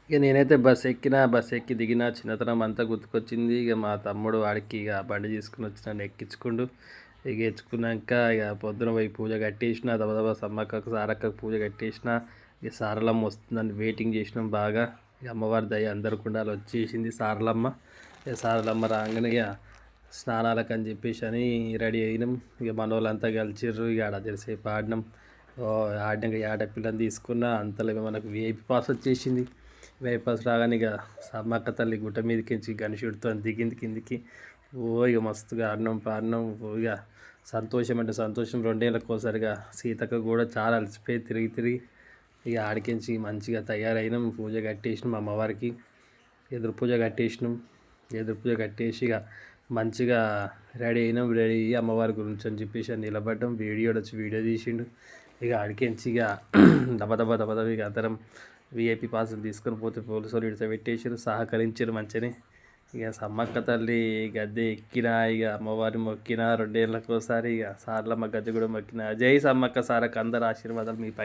ఇక నేనైతే బస్ ఎక్కి దిగిన చిన్నతనం అంతా గుర్తుకొచ్చింది. ఇక మా తమ్ముడు వాడికి ఇక బండి తీసుకుని వచ్చి నన్ను ఎక్కించుకుండు. ఇక ఎక్కించుకున్నాక ఇక పొద్దున పోయి పూజ కట్టేసిన, దబదబ సమ్మక్కకు సారక్కకు పూజ కట్టేసిన. ఇక సారలమ్మ వస్తుందని వెయిటింగ్ చేసినాం బాగా. ఇక అమ్మవారి దయ అందరికి ఉండాలి, వచ్చేసింది సారలమ్మ. ఇక సారలమ్మ రాగానే ఇక స్నానాలకు అని చెప్పేసి అని రెడీ అయినాం. ఇక మన వాళ్ళంతా కలిసిర్రు. ఇక ఆడ తెలిసేపు ఆడినాం. ఆడినాక ఆడపిల్లని తీసుకున్న అంతలో మనకు విఐపి పాస్ వచ్చేసింది. విఐపి పాస్ రాగానే ఇక సమ్మక్క తల్లి గుట్ట మీదకించి గణేశుడితో దిగింది కిందికి. ఇక మస్తుగా ఆడినాం పాడినాం. ఇక సంతోషం అంటే సంతోషం. 2 ఏళ్ళకి ఒకసారిగా సీతక్క కూడా చాలా అలసిపోయి తిరిగి ఇక ఆడికించి మంచిగా తయారైనాం. పూజ కట్టేసినాం అమ్మవారికి. ఎదురు పూజ కట్టేసినాం. ఎదురు పూజ కట్టేసి ఇక మంచిగా రెడీ అయినాం. రెడీ అయ్యి అమ్మవారి గురించి అని చెప్పేసి నిలబడ్డాం. వీడియో తీసిండు. ఇక ఆడికించి ఇక దబదబ ఇక అందరం విఐపి పాసులు తీసుకొని పోతే పోలీసు వాళ్ళు ఇడితో పెట్టేసారు, సహకరించారు మంచిగానే. ఇక సమ్మక్క తల్లి గద్దె ఎక్కిన, ఇక అమ్మవారి మొక్కిన 2 ఏళ్ళకి ఒకసారి. ఇక సార్లమ్మ గద్దె కూడా మొక్కిన. జై సమ్మక్క సారక్క, అందరు ఆశీర్వాదాలు మీ పై.